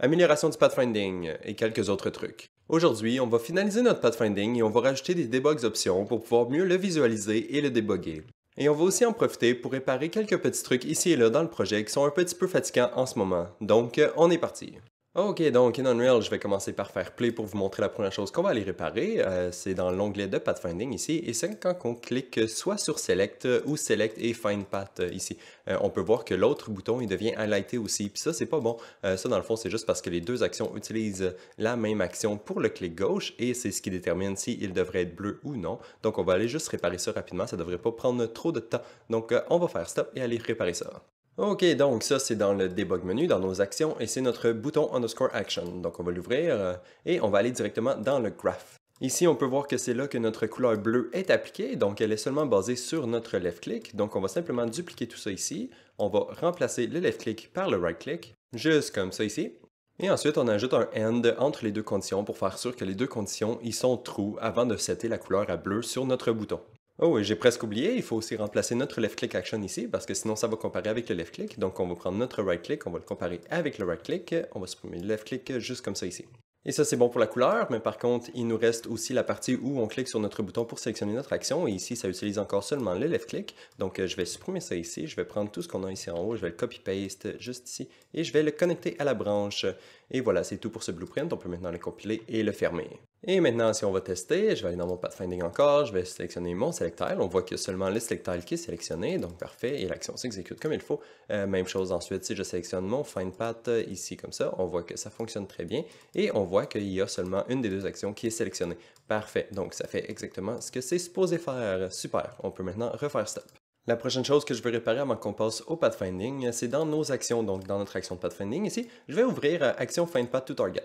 amélioration du pathfinding et quelques autres trucs. Aujourd'hui, on va finaliser notre pathfinding et on va rajouter des debugs options pour pouvoir mieux le visualiser et le débugger. Et on va aussi en profiter pour réparer quelques petits trucs ici et là dans le projet qui sont un petit peu fatigants en ce moment. Donc, on est parti. Ok, donc in Unreal, je vais commencer par faire play pour vous montrer la première chose qu'on va aller réparer. C'est dans l'onglet de Pathfinding ici, et c'est quand on clique soit sur Select ou Select et Find Path ici. On peut voir que l'autre bouton il devient highlighté aussi, puis ça c'est pas bon. Ça dans le fond c'est juste parce que les deux actions utilisent la même action pour le clic gauche, et c'est ce qui détermine s'il devrait être bleu ou non. Donc on va aller juste réparer ça rapidement, ça devrait pas prendre trop de temps. Donc on va faire stop et aller réparer ça. Ok, donc ça c'est dans le debug menu, dans nos actions, et c'est notre bouton underscore action. Donc on va l'ouvrir et on va aller directement dans le graph. Ici, on peut voir que c'est là que notre couleur bleue est appliquée, donc elle est seulement basée sur notre left click. Donc on va simplement dupliquer tout ça ici. On va remplacer le left click par le right click, juste comme ça ici. Et ensuite, on ajoute un AND entre les deux conditions pour faire sûr que les deux conditions y sont true avant de setter la couleur à bleu sur notre bouton. Oh, et j'ai presque oublié, il faut aussi remplacer notre left click action ici, parce que sinon ça va comparer avec le left click. Donc on va prendre notre right click, on va le comparer avec le right click, on va supprimer le left click juste comme ça ici. Et ça c'est bon pour la couleur, mais par contre il nous reste aussi la partie où on clique sur notre bouton pour sélectionner notre action, et ici ça utilise encore seulement le left click. Donc je vais supprimer ça ici, je vais prendre tout ce qu'on a ici en haut, je vais le copy-paste juste ici, et je vais le connecter à la branche. Et voilà, c'est tout pour ce blueprint, on peut maintenant le compiler et le fermer. Et maintenant, si on va tester, je vais aller dans mon pathfinding encore, je vais sélectionner mon select tile. On voit qu'il y a seulement le select tile qui est sélectionné, donc parfait, et l'action s'exécute comme il faut. Même chose ensuite, si je sélectionne mon find path ici comme ça, on voit que ça fonctionne très bien, et on voit qu'il y a seulement une des deux actions qui est sélectionnée. Parfait, donc ça fait exactement ce que c'est supposé faire. Super, on peut maintenant refaire stop. La prochaine chose que je vais réparer avant qu'on passe au pathfinding, c'est dans nos actions, donc dans notre action de pathfinding ici, je vais ouvrir action find path to target.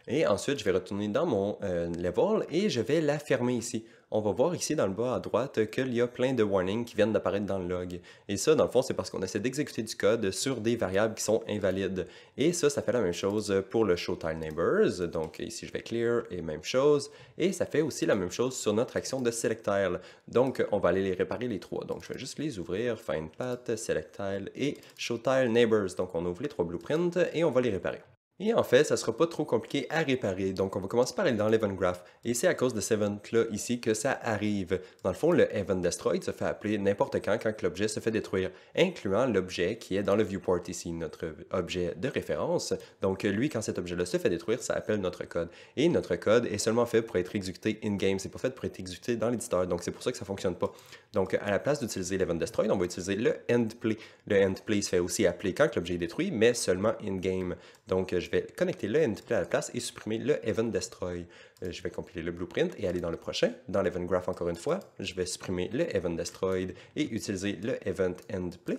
Et ensuite, je vais retourner dans mon level et je vais la fermer ici. On va voir ici dans le bas à droite qu'il y a plein de warnings qui viennent d'apparaître dans le log. Et ça, dans le fond, c'est parce qu'on essaie d'exécuter du code sur des variables qui sont invalides. Et ça fait la même chose pour le showTileNeighbors. Donc ici, je vais clear et même chose. Et ça fait aussi la même chose sur notre action de selectTile. Donc, on va aller les réparer les trois. Donc, je vais juste les ouvrir, findPath, selectTile et showTileNeighbors. Donc, on ouvre les trois blueprints et on va les réparer. Et en fait, ça ne sera pas trop compliqué à réparer. Donc, on va commencer par aller dans l'Event Graph. Et c'est à cause de cet event-là ici que ça arrive. Dans le fond, le Event Destroyed se fait appeler n'importe quand l'objet se fait détruire, incluant l'objet qui est dans le viewport ici, notre objet de référence. Donc, lui, quand cet objet-là se fait détruire, ça appelle notre code. Et notre code est seulement fait pour être exécuté in-game. C'est pas fait pour être exécuté dans l'éditeur. Donc, c'est pour ça que ça ne fonctionne pas. Donc, à la place d'utiliser l'Event Destroyed, on va utiliser le EndPlay. Le EndPlay se fait aussi appeler quand l'objet est détruit, mais seulement in-game. Donc, je vais connecter le EndPlay à la place et supprimer le Event Destroy. Je vais compiler le blueprint et aller dans le prochain. Dans l'Event Graph, encore une fois, je vais supprimer le Event Destroyed et utiliser le Event EndPlay.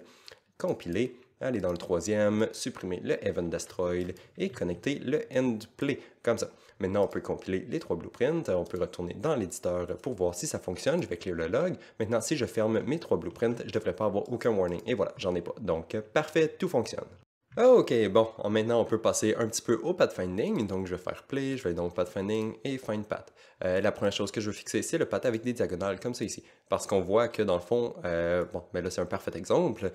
Compiler, aller dans le troisième, supprimer le Event Destroyed et connecter le EndPlay, comme ça. Maintenant, on peut compiler les trois blueprints. On peut retourner dans l'éditeur pour voir si ça fonctionne. Je vais clear le log. Maintenant, si je ferme mes trois blueprints, je ne devrais pas avoir aucun warning. Et voilà, j'en ai pas. Donc, parfait, tout fonctionne. Ok, bon, maintenant on peut passer un petit peu au pathfinding. Donc je vais faire play, je vais aller dans le pathfinding et find path. La première chose que je veux fixer, c'est le path avec des diagonales comme ça ici. Parce qu'on voit que dans le fond, bon, mais là c'est un parfait exemple.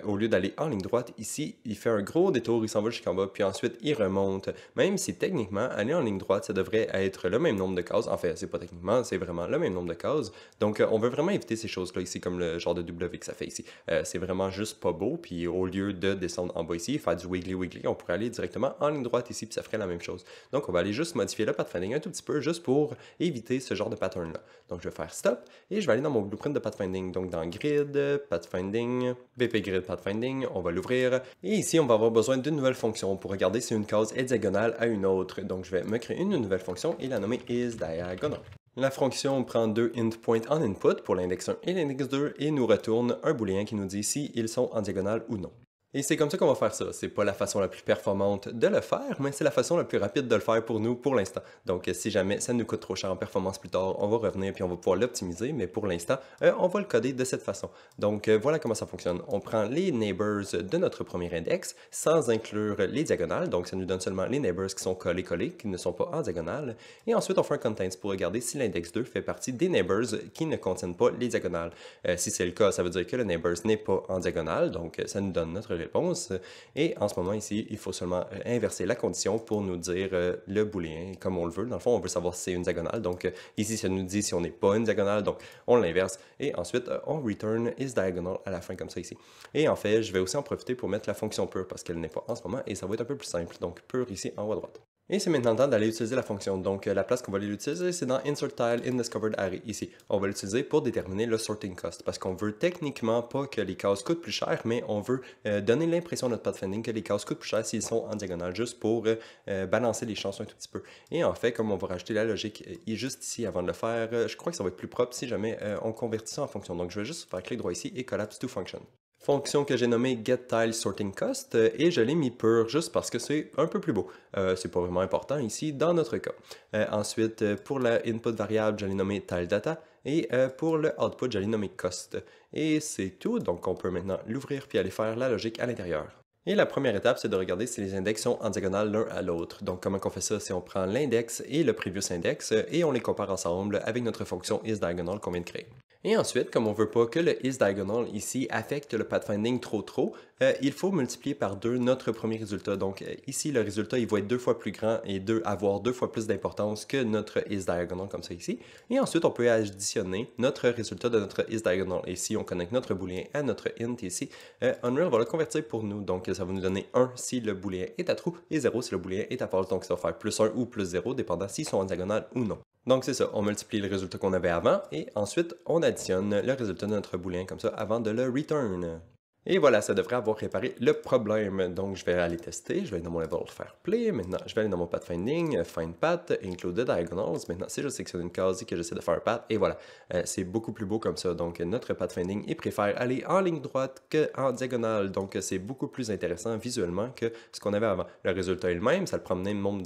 Au lieu d'aller en ligne droite ici, il fait un gros détour, il s'en va jusqu'en bas, puis ensuite il remonte. Même si techniquement, aller en ligne droite, ça devrait être le même nombre de cases. En fait, c'est pas techniquement, c'est vraiment le même nombre de cases. Donc on veut vraiment éviter ces choses-là ici, comme le genre de W que ça fait ici. C'est vraiment juste pas beau, puis au lieu de descendre en bas ici, faire du wiggly, on pourrait aller directement en ligne droite ici, puis ça ferait la même chose. Donc, on va aller juste modifier le pathfinding un tout petit peu, juste pour éviter ce genre de pattern-là. Donc, je vais faire stop, et je vais aller dans mon blueprint de pathfinding. Donc, dans grid, pathfinding, BP grid pathfinding, on va l'ouvrir. Et ici, on va avoir besoin d'une nouvelle fonction pour regarder si une case est diagonale à une autre. Donc, je vais me créer une nouvelle fonction et la nommer isDiagonal. La fonction prend deux endpoints en input pour l'index 1 et l'index 2 et nous retourne un booléen qui nous dit si ils sont en diagonale ou non. Et c'est comme ça qu'on va faire ça. C'est pas la façon la plus performante de le faire, mais c'est la façon la plus rapide de le faire pour nous pour l'instant. Donc, si jamais ça nous coûte trop cher en performance plus tard, on va revenir puis on va pouvoir l'optimiser, mais pour l'instant, on va le coder de cette façon. Donc, voilà comment ça fonctionne. On prend les neighbors de notre premier index sans inclure les diagonales. Donc, ça nous donne seulement les neighbors qui sont collés, qui ne sont pas en diagonale. Et ensuite, on fait un contains pour regarder si l'index 2 fait partie des neighbors qui ne contiennent pas les diagonales. Si c'est le cas, ça veut dire que le neighbors n'est pas en diagonale. Donc, ça nous donne notre réponse. Et en ce moment ici, il faut seulement inverser la condition pour nous dire le booléen comme on le veut. Dans le fond, on veut savoir si c'est une diagonale. Donc ici, ça nous dit si on n'est pas une diagonale. Donc on l'inverse. Et ensuite, on return is diagonal à la fin comme ça ici. Et en fait, je vais aussi en profiter pour mettre la fonction pure parce qu'elle n'est pas en ce moment et ça va être un peu plus simple. Donc pure ici en haut à droite. Et c'est maintenant temps d'aller utiliser la fonction. Donc, la place qu'on va aller l'utiliser, c'est dans Insert Tile in Discovered Array, ici. On va l'utiliser pour déterminer le sorting cost, parce qu'on veut techniquement pas que les cases coûtent plus cher, mais on veut donner l'impression à notre pathfinding que les cases coûtent plus cher s'ils sont en diagonale, juste pour balancer les chances un tout petit peu. Et en fait, comme on va rajouter la logique juste ici avant de le faire, je crois que ça va être plus propre si jamais on convertit ça en fonction. Donc, je vais juste faire clic droit ici et collapse to function. Fonction que j'ai nommée getTileSortingCost et je l'ai mis pur juste parce que c'est un peu plus beau. C'est pas vraiment important ici dans notre cas. Ensuite, pour la input variable, je l'ai nommé TileData et pour le output, je l'ai nommé Cost. Et c'est tout, donc on peut maintenant l'ouvrir puis aller faire la logique à l'intérieur. Et la première étape, c'est de regarder si les index sont en diagonale l'un à l'autre. Donc, comment on fait ça? C'est on prend l'index et le previous index et on les compare ensemble avec notre fonction isDiagonal qu'on vient de créer. Et ensuite, comme on ne veut pas que le isDiagonal ici affecte le pathfinding trop, il faut multiplier par 2 notre premier résultat. Donc ici, le résultat, il va être 2 fois plus grand et avoir 2 fois plus d'importance que notre isDiagonal comme ça ici. Et ensuite, on peut additionner notre résultat de notre isDiagonal. Et si on connecte notre booléen à notre int ici, Unreal va le convertir pour nous. Donc ça va nous donner 1 si le booléen est à true et 0 si le booléen est à false. Donc ça va faire plus 1 ou plus 0, dépendant s'ils sont en diagonale ou non. Donc c'est ça, on multiplie le résultat qu'on avait avant et ensuite on additionne le résultat de notre booléen comme ça avant de le return. Et voilà, ça devrait avoir réparé le problème. Donc je vais aller tester, je vais aller dans mon level faire play. Maintenant, je vais aller dans mon pathfinding, find path, include diagonals. Maintenant, si je sélectionne une case et que j'essaie de faire un path, et voilà, c'est beaucoup plus beau comme ça. Donc notre pathfinding, il préfère aller en ligne droite qu'en diagonale. Donc c'est beaucoup plus intéressant visuellement que ce qu'on avait avant. Le résultat est le même, ça le prend le même nombre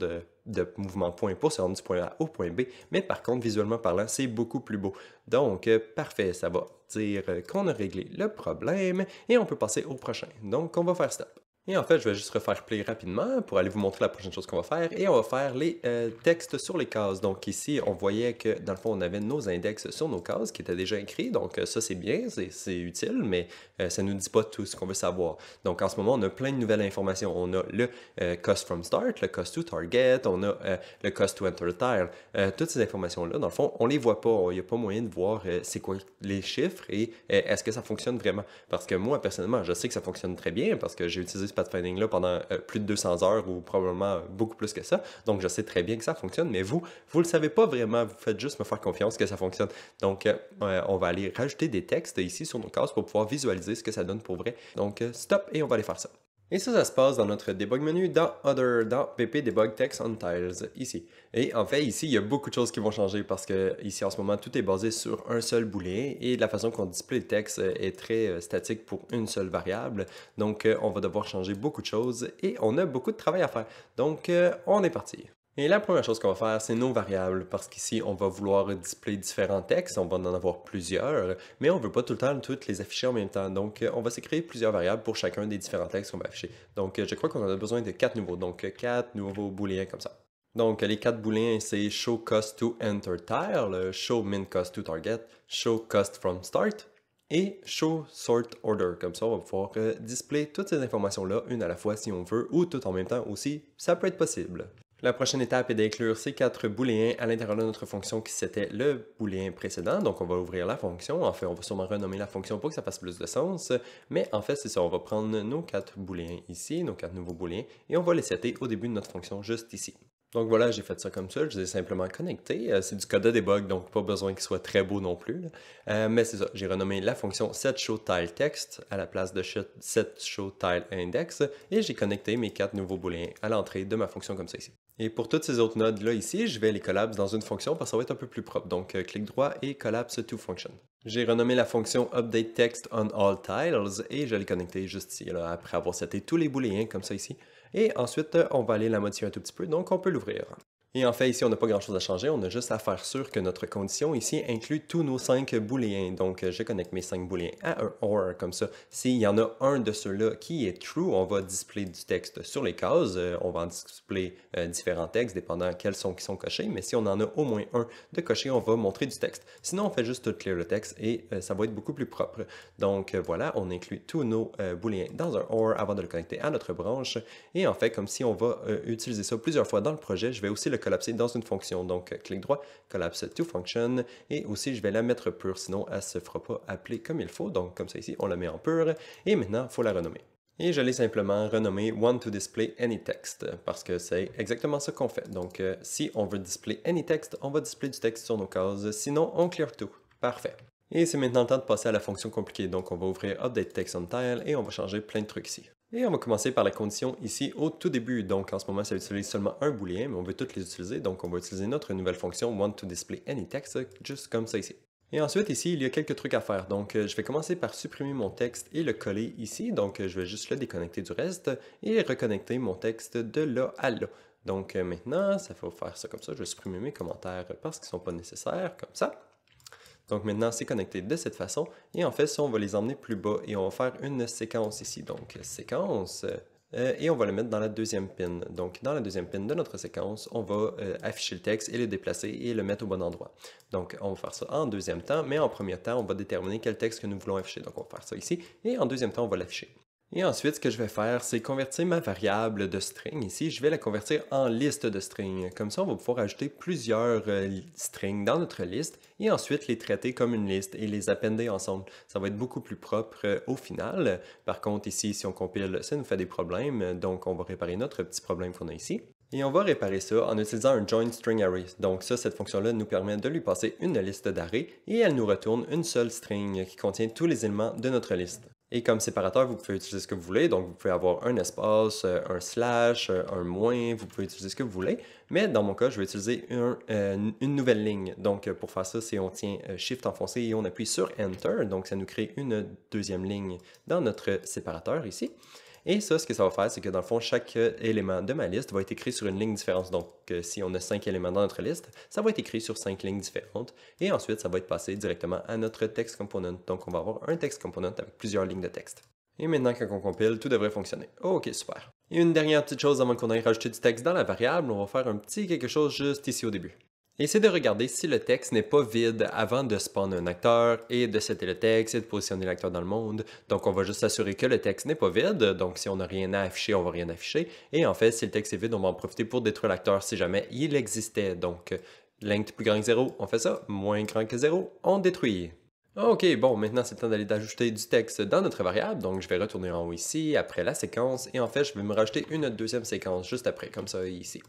de mouvements point pour se rendre du point A au point B, mais par contre, visuellement parlant, c'est beaucoup plus beau. Donc, parfait, ça va dire qu'on a réglé le problème et on peut passer au prochain. Donc, on va faire stop. Et en fait, je vais juste refaire play rapidement pour aller vous montrer la prochaine chose qu'on va faire. Et on va faire les textes sur les cases. Donc ici, on voyait que dans le fond, on avait nos index sur nos cases qui étaient déjà écrits. Donc ça, c'est bien, c'est utile, mais ça ne nous dit pas tout ce qu'on veut savoir. Donc en ce moment, on a plein de nouvelles informations. On a le cost from start, le cost to target, on a le cost to enter tile. Toutes ces informations-là, dans le fond, on les voit pas. Il n'y a pas moyen de voir c'est quoi les chiffres et est-ce que ça fonctionne vraiment. Parce que moi, personnellement, je sais que ça fonctionne très bien parce que j'ai utilisé ce pathfinding là pendant plus de 200 heures ou probablement beaucoup plus que ça. Donc, je sais très bien que ça fonctionne, mais vous le savez pas vraiment. Vous faites juste me faire confiance que ça fonctionne. Donc, on va aller rajouter des textes ici sur nos cases pour pouvoir visualiser ce que ça donne pour vrai. Donc, stop et on va aller faire ça. Et ça se passe dans notre debug menu dans Other, dans PP Debug Text on Tiles, ici. Et en fait, ici, il y a beaucoup de choses qui vont changer parce que ici, en ce moment, tout est basé sur un seul booléen et la façon qu'on display le texte est très statique pour une seule variable. Donc, on va devoir changer beaucoup de choses et on a beaucoup de travail à faire. Donc, on est parti. Et la première chose qu'on va faire, c'est nos variables, parce qu'ici, on va vouloir displayer différents textes, on va en avoir plusieurs, mais on ne veut pas tout le temps toutes les afficher en même temps. Donc, on va s'écrire plusieurs variables pour chacun des différents textes qu'on va afficher. Donc, je crois qu'on en a besoin de 4 nouveaux, donc 4 nouveaux booléens comme ça. Donc, les 4 booléens, c'est show cost to enter tile, show min cost to target, show cost from start, et show sort order. Comme ça, on va pouvoir displayer toutes ces informations-là, une à la fois si on veut, ou tout en même temps aussi, ça peut être possible. La prochaine étape est d'inclure ces 4 booléens à l'intérieur de notre fonction qui c'était le booléen précédent. Donc, on va ouvrir la fonction. En fait, on va sûrement renommer la fonction pour que ça fasse plus de sens. Mais en fait, c'est ça. On va prendre nos 4 booléens ici, nos 4 nouveaux booléens, et on va les setter au début de notre fonction juste ici. Donc voilà, j'ai fait ça comme ça, je les ai simplement connectés. C'est du code de debug, donc pas besoin qu'il soit très beau non plus. Mais c'est ça, j'ai renommé la fonction setShowTileText à la place de setShowTileIndex et j'ai connecté mes 4 nouveaux booléens à l'entrée de ma fonction comme ça ici. Et pour toutes ces autres nodes-là ici, je vais les collapse dans une fonction parce que ça va être un peu plus propre. Donc, clic droit et collapse to function. J'ai renommé la fonction updateText on all tiles et je l'ai connecté juste ici, là, après avoir seté tous les booléens comme ça ici. Et ensuite, on va aller la modifier un tout petit peu, donc on peut l'ouvrir. Et en fait, ici, on n'a pas grand-chose à changer, on a juste à faire sûr que notre condition ici inclut tous nos 5 booléens. Donc, je connecte mes 5 booléens à un OR comme ça. S'il y en a un de ceux-là qui est true, on va display du texte sur les cases. On va en display différents textes, dépendant quels sont qui sont cochés. Mais si on en a au moins un de coché, on va montrer du texte. Sinon, on fait juste tout clear le texte et ça va être beaucoup plus propre. Donc, voilà, on inclut tous nos booléens dans un OR avant de le connecter à notre branche. Et en fait, comme si on va utiliser ça plusieurs fois dans le projet, je vais aussi le collapser dans une fonction. Donc, clic droit, collapse to function, et aussi je vais la mettre pure, sinon elle ne se fera pas appeler comme il faut. Donc, comme ça ici, on la met en pure, et maintenant, il faut la renommer. Et je l'ai simplement renommé Want to display any text, parce que c'est exactement ça qu'on fait. Donc, si on veut display any text, on va display du texte sur nos cases, sinon on clear tout. Parfait. Et c'est maintenant le temps de passer à la fonction compliquée. Donc, on va ouvrir Update Text on Tile, et on va changer plein de trucs ici. Et on va commencer par la condition ici au tout début. Donc en ce moment, ça utilise seulement un booléen, mais on veut toutes les utiliser. Donc on va utiliser notre nouvelle fonction WantToDisplayAnyText, juste comme ça ici. Et ensuite ici, il y a quelques trucs à faire. Donc je vais commencer par supprimer mon texte et le coller ici. Donc je vais juste le déconnecter du reste et reconnecter mon texte de là à là. Donc maintenant, ça faut faire ça comme ça. Je vais supprimer mes commentaires parce qu'ils ne sont pas nécessaires, comme ça. Donc maintenant, c'est connecté de cette façon. Et en fait, ça, on va les emmener plus bas et on va faire une séquence ici. Donc, séquence, et on va le mettre dans la deuxième pin. Donc, dans la deuxième pin de notre séquence, on va afficher le texte et le déplacer et le mettre au bon endroit. Donc, on va faire ça en deuxième temps, mais en premier temps, on va déterminer quel texte que nous voulons afficher. Donc, on va faire ça ici. Et en deuxième temps, on va l'afficher. Et ensuite, ce que je vais faire, c'est convertir ma variable de string ici. Je vais la convertir en liste de string. Comme ça, on va pouvoir ajouter plusieurs strings dans notre liste et ensuite les traiter comme une liste et les appender ensemble. Ça va être beaucoup plus propre au final. Par contre, ici, si on compile, ça nous fait des problèmes. Donc, on va réparer notre petit problème qu'on a ici. Et on va réparer ça en utilisant un join string array. Donc ça, cette fonction-là nous permet de lui passer une liste d'arrays et elle nous retourne une seule string qui contient tous les éléments de notre liste. Et comme séparateur, vous pouvez utiliser ce que vous voulez. Donc, vous pouvez avoir un espace, un slash, un moins, vous pouvez utiliser ce que vous voulez. Mais dans mon cas, je vais utiliser une nouvelle ligne. Donc, pour faire ça, c'est on tient Shift enfoncé et on appuie sur Enter. Donc, ça nous crée une deuxième ligne dans notre séparateur ici. Et ça, ce que ça va faire, c'est que dans le fond, chaque élément de ma liste va être écrit sur une ligne différente. Donc, si on a 5 éléments dans notre liste, ça va être écrit sur 5 lignes différentes. Et ensuite, ça va être passé directement à notre text component. Donc, on va avoir un text component avec plusieurs lignes de texte. Et maintenant, quand on compile, tout devrait fonctionner. Ok, super. Et une dernière petite chose avant qu'on aille rajouter du texte dans la variable, on va faire un petit quelque chose juste ici au début. Et c'est de regarder si le texte n'est pas vide avant de spawn un acteur et de setter le texte et de positionner l'acteur dans le monde. Donc on va juste s'assurer que le texte n'est pas vide. Donc si on n'a rien à afficher, on va rien afficher. Et en fait, si le texte est vide, on va en profiter pour détruire l'acteur si jamais il existait. Donc length plus grand que 0, on fait ça. Moins grand que 0, on détruit. Ok, bon, maintenant c'est le temps d'aller d'ajouter du texte dans notre variable. Donc je vais retourner en haut ici, après la séquence. Et en fait, je vais me rajouter une deuxième séquence juste après, comme ça ici.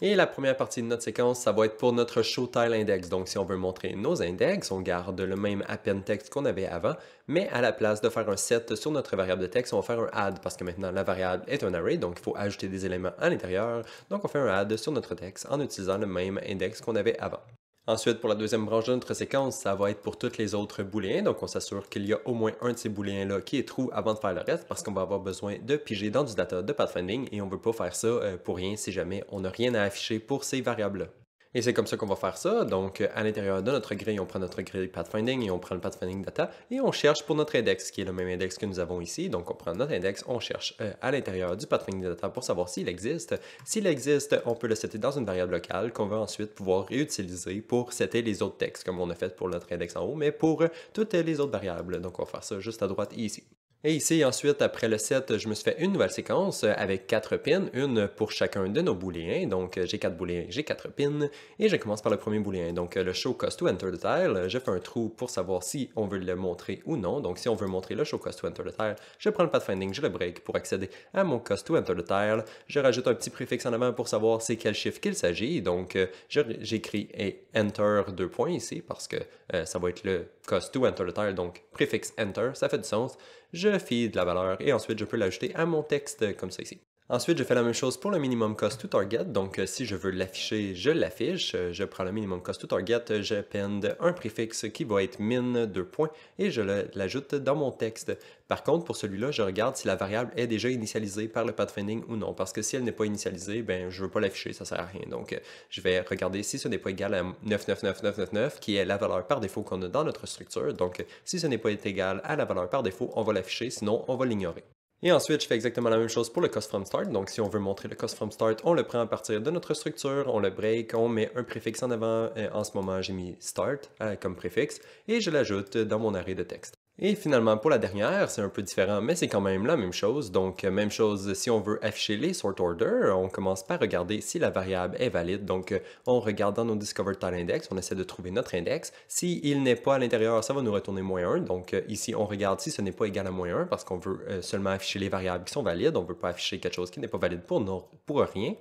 Et la première partie de notre séquence, ça va être pour notre showTileIndex. Donc, si on veut montrer nos index, on garde le même append text qu'on avait avant, mais à la place de faire un set sur notre variable de texte, on va faire un add parce que maintenant la variable est un array, donc il faut ajouter des éléments à l'intérieur. Donc, on fait un add sur notre texte en utilisant le même index qu'on avait avant. Ensuite, pour la deuxième branche de notre séquence, ça va être pour tous les autres booléens. Donc, on s'assure qu'il y a au moins un de ces booléens-là qui est true avant de faire le reste parce qu'on va avoir besoin de piger dans du data de pathfinding et on ne veut pas faire ça pour rien si jamais on n'a rien à afficher pour ces variables-là. Et c'est comme ça qu'on va faire ça. Donc, à l'intérieur de notre grille, on prend notre grille pathfinding et on prend le pathfinding data et on cherche pour notre index, qui est le même index que nous avons ici. Donc, on prend notre index, on cherche à l'intérieur du pathfinding data pour savoir s'il existe. S'il existe, on peut le setter dans une variable locale qu'on va ensuite pouvoir réutiliser pour setter les autres textes, comme on a fait pour notre index en haut, mais pour toutes les autres variables. Donc, on va faire ça juste à droite et ici. Et ici, ensuite, après le set, je me suis fait une nouvelle séquence avec 4 pins, une pour chacun de nos booléens. Donc, j'ai 4 booléens, j'ai 4 pins, et je commence par le premier booléen. Donc, le show cost to enter the tile, je fais un trou pour savoir si on veut le montrer ou non. Donc, si on veut montrer le show cost to enter the tile, je prends le pathfinding, je le break pour accéder à mon cost to enter the tile. Je rajoute un petit préfixe en avant pour savoir c'est quel chiffre qu'il s'agit. Donc, j'écris enter 2 points ici parce que ça va être le cost to enter the tile. Donc, préfixe enter, ça fait du sens. Je feed la valeur et ensuite je peux l'ajouter à mon texte comme ça ici. Ensuite, je fais la même chose pour le minimum cost to target. Donc, si je veux l'afficher, je l'affiche. Je prends le minimum cost to target, j'append un préfixe qui va être min 2 points et je l'ajoute dans mon texte. Par contre, pour celui-là, je regarde si la variable est déjà initialisée par le pathfinding ou non. Parce que si elle n'est pas initialisée, ben, je ne veux pas l'afficher, ça ne sert à rien. Donc, je vais regarder si ce n'est pas égal à 999999, qui est la valeur par défaut qu'on a dans notre structure. Donc, si ce n'est pas égal à la valeur par défaut, on va l'afficher, sinon on va l'ignorer. Et ensuite, je fais exactement la même chose pour le cost from start. Donc, si on veut montrer le cost from start, on le prend à partir de notre structure, on le break, on met un préfixe en avant. En ce moment, j'ai mis start comme préfixe et je l'ajoute dans mon arrêt de texte. Et finalement, pour la dernière, c'est un peu différent, mais c'est quand même la même chose. Donc, même chose, si on veut afficher les sort order, on commence par regarder si la variable est valide. Donc, on regarde dans nos discovered tile index, on essaie de trouver notre index. S'il n'est pas à l'intérieur, ça va nous retourner -1. Donc, ici, on regarde si ce n'est pas égal à -1 parce qu'on veut seulement afficher les variables qui sont valides. On ne veut pas afficher quelque chose qui n'est pas valide pour rien.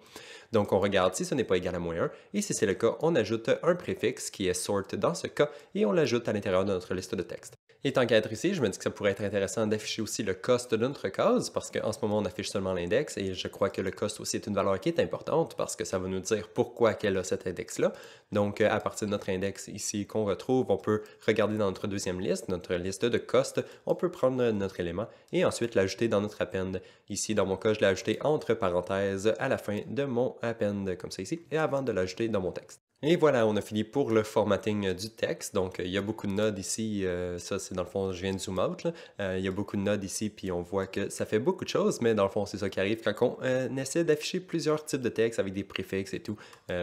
Donc, on regarde si ce n'est pas égal à -1. Et si c'est le cas, on ajoute un préfixe qui est sort dans ce cas et on l'ajoute à l'intérieur de notre liste de texte. Et tant qu'à être ici, je me dis que ça pourrait être intéressant d'afficher aussi le cost de notre case, parce qu'en ce moment, on affiche seulement l'index, et je crois que le cost aussi est une valeur qui est importante, parce que ça va nous dire pourquoi qu'elle a cet index-là. Donc, à partir de notre index ici qu'on retrouve, on peut regarder dans notre deuxième liste, notre liste de cost, on peut prendre notre élément et ensuite l'ajouter dans notre append. Ici, dans mon cas, je l'ai ajouté entre parenthèses à la fin de mon append, comme ça ici, et avant de l'ajouter dans mon texte. Et voilà, on a fini pour le formatting du texte. Donc, il y a beaucoup de nodes ici. Ça, c'est dans le fond, je viens de zoom out. Il y a beaucoup de nodes ici, puis on voit que ça fait beaucoup de choses, mais dans le fond, c'est ça qui arrive quand on essaie d'afficher plusieurs types de textes avec des préfixes et tout.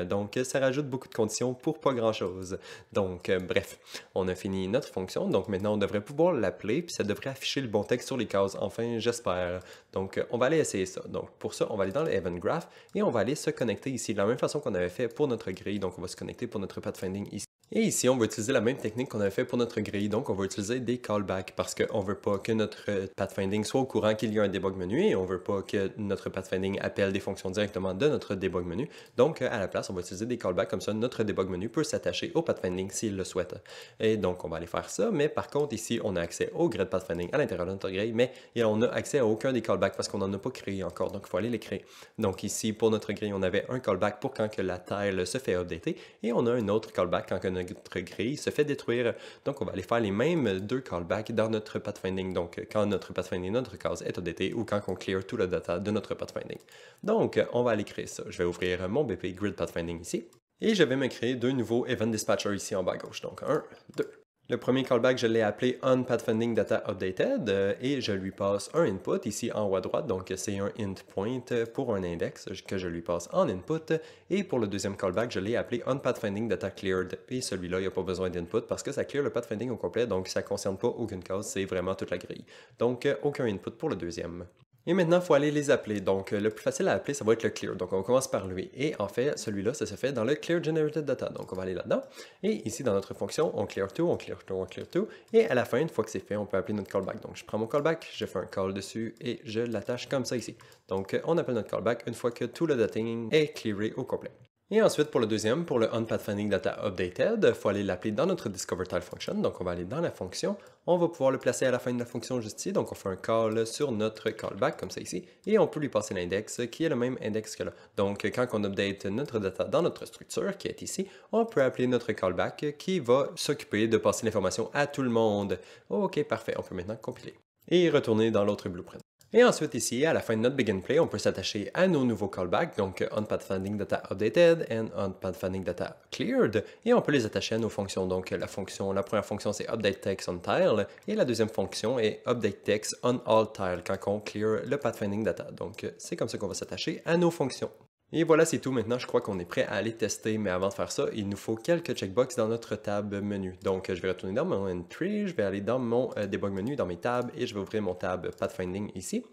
Donc, ça rajoute beaucoup de conditions pour pas grand-chose. Donc, bref, on a fini notre fonction. Donc, maintenant, on devrait pouvoir l'appeler, puis ça devrait afficher le bon texte sur les cases. Enfin, j'espère. Donc, on va aller essayer ça. Donc, pour ça, on va aller dans le event graph et on va aller se connecter ici de la même façon qu'on avait fait pour notre grille. Donc, on va se connecter pour notre pathfinding ici. Et ici, on va utiliser la même technique qu'on avait fait pour notre grille, donc on va utiliser des callbacks parce qu'on ne veut pas que notre pathfinding soit au courant qu'il y a un debug menu et on ne veut pas que notre pathfinding appelle des fonctions directement de notre debug menu. Donc, à la place, on va utiliser des callbacks comme ça, notre debug menu peut s'attacher au pathfinding s'il le souhaite. Et donc, on va aller faire ça, mais par contre, ici, on a accès au grid pathfinding à l'intérieur de notre grille, mais on a accès à aucun des callbacks parce qu'on n'en a pas créé encore, donc il faut aller les créer. Donc ici, pour notre grille, on avait un callback pour quand que la tile se fait updater et on a un autre callback quand que notre grille se fait détruire. Donc, on va aller faire les mêmes deux callbacks dans notre pathfinding. Donc, quand notre pathfinding, notre case est updatée ou quand on clear tout le data de notre pathfinding. Donc, on va aller créer ça. Je vais ouvrir mon BP Grid Pathfinding ici. Et je vais me créer deux nouveaux Event Dispatcher ici en bas à gauche. Donc, 1, 2. Le premier callback, je l'ai appelé onPathfindingDataUpdated et je lui passe un input ici en haut à droite. Donc, c'est un int point pour un index que je lui passe en input. Et pour le deuxième callback, je l'ai appelé onPathfindingDataCleared. Et celui-là, il n'y a pas besoin d'input parce que ça clear le pathfinding au complet. Donc, ça ne concerne pas aucune case, c'est vraiment toute la grille. Donc, aucun input pour le deuxième. Et maintenant, il faut aller les appeler. Donc, le plus facile à appeler, ça va être le clear. Donc, on commence par lui. Et en fait, celui-là, ça se fait dans le clear generated data. Donc, on va aller là-dedans. Et ici, dans notre fonction, on clear to, on clear to, on clear to. Et à la fin, une fois que c'est fait, on peut appeler notre callback. Donc, je prends mon callback, je fais un call dessus et je l'attache comme ça ici. Donc, on appelle notre callback une fois que tout le dating est clearé au complet. Et ensuite, pour le deuxième, pour le onPathfindingDataUpdated, il faut aller l'appeler dans notre discoverTile function. Donc, on va aller dans la fonction. On va pouvoir le placer à la fin de la fonction juste ici. Donc, on fait un call sur notre callback, comme ça ici. Et on peut lui passer l'index qui est le même index que là. Donc, quand on update notre data dans notre structure, qui est ici, on peut appeler notre callback qui va s'occuper de passer l'information à tout le monde. OK, parfait. On peut maintenant compiler. Et retourner dans l'autre blueprint. Et ensuite ici, à la fin de notre begin play, on peut s'attacher à nos nouveaux callbacks, donc onPathfindingDataUpdated et onPathfindingDataCleared, et on peut les attacher à nos fonctions. Donc la première fonction c'est UpdateText on tile, et la deuxième fonction est UpdateText on all tile, quand on clear le pathfinding data. Donc c'est comme ça qu'on va s'attacher à nos fonctions. Et voilà, c'est tout. Maintenant, je crois qu'on est prêt à aller tester, mais avant de faire ça, il nous faut quelques checkbox dans notre tab menu. Donc, je vais retourner dans mon entry, je vais aller dans mon debug menu, dans mes tabs, et je vais ouvrir mon tab Pathfinding ici.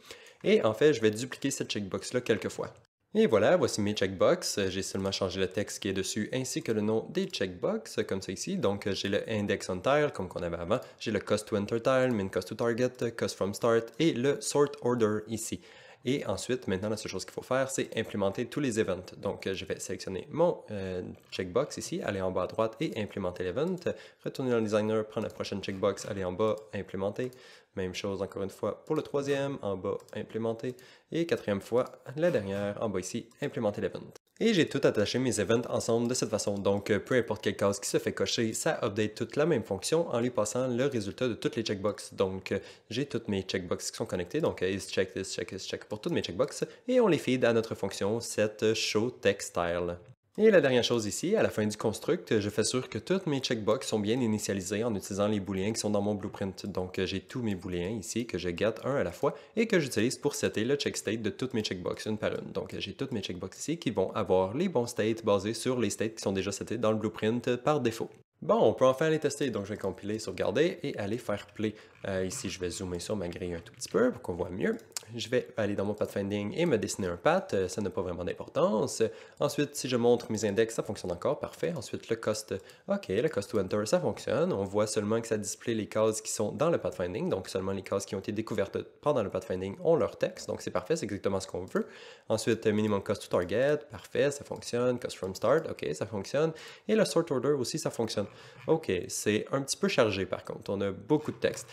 Et en fait, je vais dupliquer cette checkbox-là quelques fois. Et voilà, voici mes checkbox. J'ai seulement changé le texte qui est dessus ainsi que le nom des checkbox, comme ça ici. Donc, j'ai le index on tile, comme qu'on avait avant. J'ai le cost to enter tile, min cost to target, cost from start et le sort order ici. Et ensuite, maintenant, la seule chose qu'il faut faire, c'est implémenter tous les events. Donc, je vais sélectionner mon checkbox ici, aller en bas à droite et implémenter l'event. Retourner dans le designer, prendre la prochaine checkbox, aller en bas, implémenter. Même chose encore une fois pour le troisième, en bas, implémenter. Et quatrième fois, la dernière, en bas ici, implémenter l'event. Et j'ai tout attaché mes events ensemble de cette façon, donc peu importe quelle case qui se fait cocher, ça update toute la même fonction en lui passant le résultat de toutes les checkbox. Donc j'ai toutes mes checkbox qui sont connectées, donc isCheck, isCheck, isCheck pour toutes mes checkbox, et on les feed à notre fonction setShowTextStyle. Et la dernière chose ici, à la fin du construct, je fais sûr que toutes mes checkbox sont bien initialisées en utilisant les booléens qui sont dans mon blueprint. Donc j'ai tous mes booléens ici que je get un à la fois et que j'utilise pour setter le check state de toutes mes checkbox une par une. Donc j'ai toutes mes checkbox ici qui vont avoir les bons states basés sur les states qui sont déjà setés dans le blueprint par défaut. Bon, on peut enfin les tester, donc je vais compiler, sauvegarder et aller faire play. Ici, je vais zoomer sur ma grille un tout petit peu pour qu'on voit mieux. Je vais aller dans mon pathfinding et me dessiner un path, ça n'a pas vraiment d'importance. Ensuite, si je montre mes index, ça fonctionne encore, parfait. Ensuite, le cost, ok, le cost to enter, ça fonctionne. On voit seulement que ça display les cases qui sont dans le pathfinding, donc seulement les cases qui ont été découvertes pendant le pathfinding ont leur texte, donc c'est parfait, c'est exactement ce qu'on veut. Ensuite, minimum cost to target, parfait, ça fonctionne. Cost from start, ok, ça fonctionne. Et le sort order aussi, ça fonctionne. Ok, c'est un petit peu chargé par contre, on a beaucoup de texte.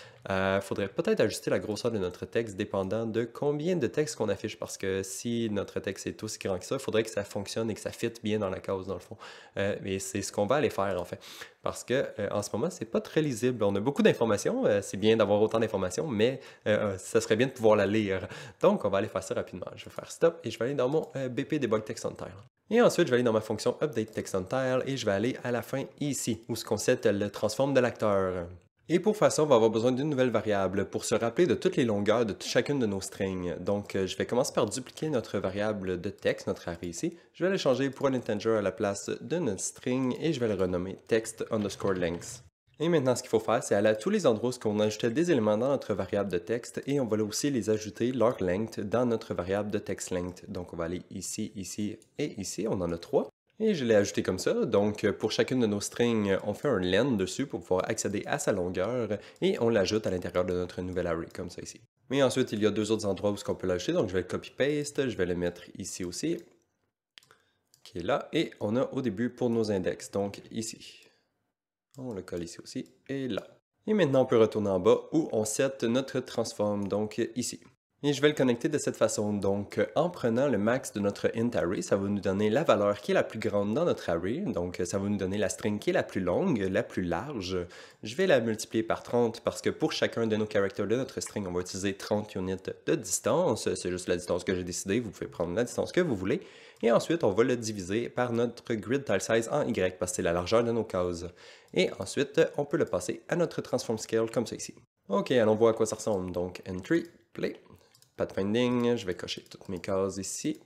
Faudrait peut-être ajuster la grosseur de notre texte dépendant de combien de texte qu'on affiche, parce que si notre texte est aussi grand que ça, il faudrait que ça fonctionne et que ça fitte bien dans la case dans le fond. Mais c'est ce qu'on va aller faire en fait, parce que en ce moment, c'est pas très lisible. On a beaucoup d'informations, c'est bien d'avoir autant d'informations, mais ça serait bien de pouvoir la lire. Donc, on va aller faire ça rapidement. Je vais faire stop et je vais aller dans mon BP Debug Text on Tile. Et ensuite, je vais aller dans ma fonction Update Text on Tile et je vais aller à la fin ici, où ce qu'on set le transform de l'acteur. Et pour faire ça, on va avoir besoin d'une nouvelle variable pour se rappeler de toutes les longueurs de chacune de nos strings. Donc, je vais commencer par dupliquer notre variable de texte, notre array ici. Je vais le changer pour un integer à la place de notre string et je vais le renommer text underscore length. Et maintenant, ce qu'il faut faire, c'est aller à tous les endroits où on ajoutait des éléments dans notre variable de texte et on va aussi les ajouter, leur length, dans notre variable de text length. Donc, on va aller ici, ici et ici. On en a 3. Et je l'ai ajouté comme ça. Donc, pour chacune de nos strings, on fait un len dessus pour pouvoir accéder à sa longueur et on l'ajoute à l'intérieur de notre nouvel array, comme ça ici. Mais ensuite, il y a deux autres endroits où on peut l'ajouter. Donc, je vais le copy-paste. Je vais le mettre ici aussi, qui est là. Et on a au début pour nos index, donc ici. On le colle ici aussi et là. Et maintenant, on peut retourner en bas où on set notre transform, donc ici. Et je vais le connecter de cette façon. Donc, en prenant le max de notre int array, ça va nous donner la valeur qui est la plus grande dans notre array. Donc, ça va nous donner la string qui est la plus longue, la plus large. Je vais la multiplier par 30 parce que pour chacun de nos caractères de notre string, on va utiliser 30 units de distance. C'est juste la distance que j'ai décidé. Vous pouvez prendre la distance que vous voulez. Et ensuite, on va le diviser par notre grid tile size en Y parce que c'est la largeur de nos cases. Et ensuite, on peut le passer à notre transform scale comme ça ici. Ok, allons voir à quoi ça ressemble. Donc, entry, play. Pathfinding, je vais cocher toutes mes cases ici.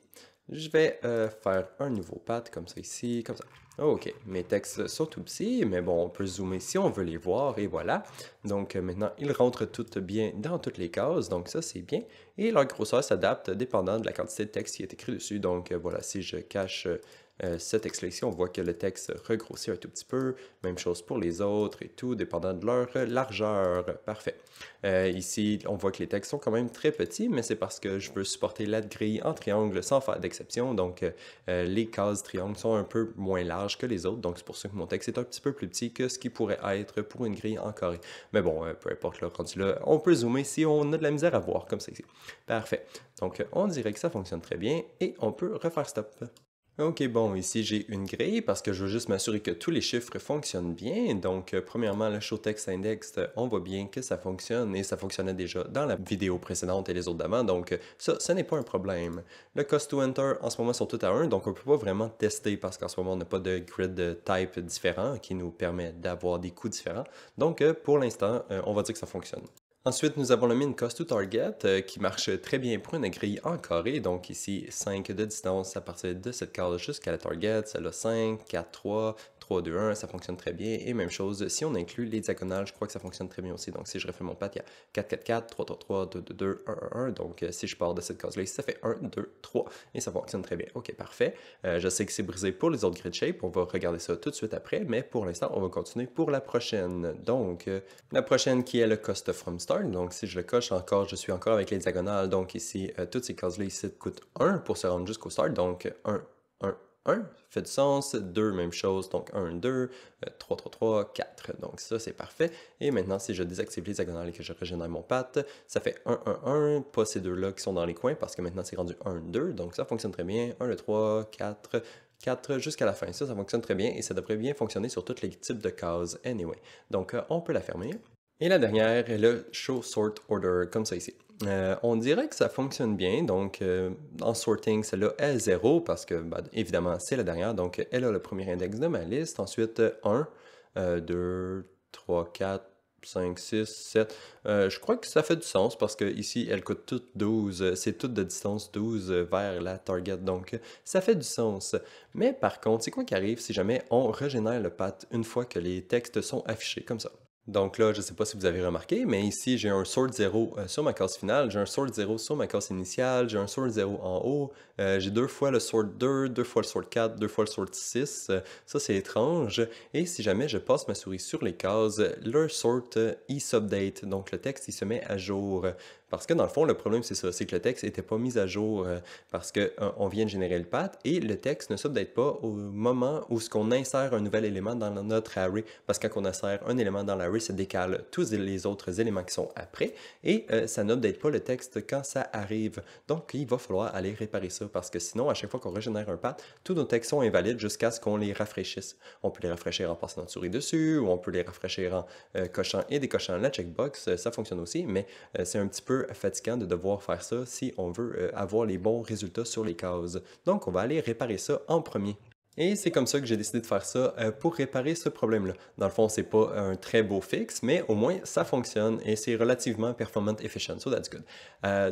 Je vais faire un nouveau path comme ça ici, comme ça. Ok, mes textes sont tout petits, mais bon, on peut zoomer si on veut les voir, et voilà. Donc maintenant, ils rentrent toutes bien dans toutes les cases, donc ça c'est bien. Et leur grosseur s'adapte dépendant de la quantité de texte qui est écrit dessus. Donc voilà, si je cache ce texte-là ici, on voit que le texte regrossit un tout petit peu. Même chose pour les autres et tout, dépendant de leur largeur. Parfait. Ici, on voit que les textes sont quand même très petits, mais c'est parce que je veux supporter la grille en triangle sans faire d'exception. Donc, les cases triangles sont un peu moins larges que les autres. Donc, c'est pour ça que mon texte est un petit peu plus petit que ce qui pourrait être pour une grille en carré. Mais bon, peu importe le rendu là, on peut zoomer si on a de la misère à voir, comme ça ici. Parfait. Donc, on dirait que ça fonctionne très bien et on peut refaire stop. Ok, bon, ici j'ai une grille parce que je veux juste m'assurer que tous les chiffres fonctionnent bien. Donc, premièrement, le show text index, on voit bien que ça fonctionne et ça fonctionnait déjà dans la vidéo précédente et les autres d'avant. Donc, ça, ce n'est pas un problème. Le cost to enter, en ce moment, sont tous à 1, donc on ne peut pas vraiment tester parce qu'en ce moment, on n'a pas de grid type différent qui nous permet d'avoir des coûts différents. Donc, pour l'instant, on va dire que ça fonctionne. Ensuite, nous avons le min cost to target qui marche très bien pour une grille en carré. Donc ici, 5 de distance à partir de cette case jusqu'à la target. Celle-là 5, 4, 3, 3, 2, 1, ça fonctionne très bien. Et même chose, si on inclut les diagonales, je crois que ça fonctionne très bien aussi. Donc, si je refais mon path, il y a 4, 4, 4, 3, 3, 3, 2, 2, 2, 1, 1, 1. Donc, si je pars de cette case-là, ça fait 1, 2, 3. Et ça fonctionne très bien. OK, parfait. Je sais que c'est brisé pour les autres grid shapes. On va regarder ça tout de suite après. Mais pour l'instant, on va continuer pour la prochaine. Donc, la prochaine qui est le cost from start. Donc, si je le coche encore, je suis encore avec les diagonales. Donc, ici, toutes ces cases-là ici coûtent 1 pour se rendre jusqu'au start. Donc, 1, 1, 1, fait du sens. 2, même chose. Donc, 1, 2, 3, 3, 3, 4. Donc, ça, c'est parfait. Et maintenant, si je désactive les diagonales et que je régénère mon path, ça fait 1, 1, 1. Pas ces deux-là qui sont dans les coins parce que maintenant, c'est rendu 1, 2. Donc, ça fonctionne très bien. 1, 2, 3, 4, 4 jusqu'à la fin. Ça fonctionne très bien et ça devrait bien fonctionner sur tous les types de cases anyway. Donc, on peut la fermer. Et la dernière est le Show Sort Order, comme ça ici. On dirait que ça fonctionne bien, donc en sorting, celle-là est 0 parce que, évidemment, c'est la dernière, donc elle a le premier index de ma liste. Ensuite, 1, 2, 3, 4, 5, 6, 7. Je crois que ça fait du sens parce que ici, elle coûte toutes 12. C'est toute de distance 12 vers la target, donc ça fait du sens. Mais par contre, c'est quoi qui arrive si jamais on régénère le path une fois que les textes sont affichés, comme ça? Donc là, je ne sais pas si vous avez remarqué, mais ici, j'ai un sort 0 sur ma case finale, j'ai un sort 0 sur ma case initiale, j'ai un sort 0 en haut, j'ai deux fois le sort 2, deux fois le sort 4, deux fois le sort 6. Ça, c'est étrange. Et si jamais je passe ma souris sur les cases, leur sort il s'update. Donc le texte, il se met à jour. Parce que dans le fond, le problème, c'est ça, c'est que le texte n'était pas mis à jour parce qu'on vient de générer le path et le texte ne s'update pas au moment où on insère un nouvel élément dans notre array. Parce que quand on insère un élément dans l'array, ça décale tous les autres éléments qui sont après et ça n'update pas le texte quand ça arrive. Donc, il va falloir aller réparer ça parce que sinon, à chaque fois qu'on régénère un path, tous nos textes sont invalides jusqu'à ce qu'on les rafraîchisse. On peut les rafraîchir en passant notre souris dessus ou on peut les rafraîchir en cochant et décochant la checkbox. Ça fonctionne aussi, mais c'est un petit peu fatigant de devoir faire ça si on veut avoir les bons résultats sur les cases. Donc, on va aller réparer ça en premier. Et c'est comme ça que j'ai décidé de faire ça pour réparer ce problème-là. Dans le fond, c'est pas un très beau fixe, mais au moins ça fonctionne et c'est relativement performant efficient. So that's good.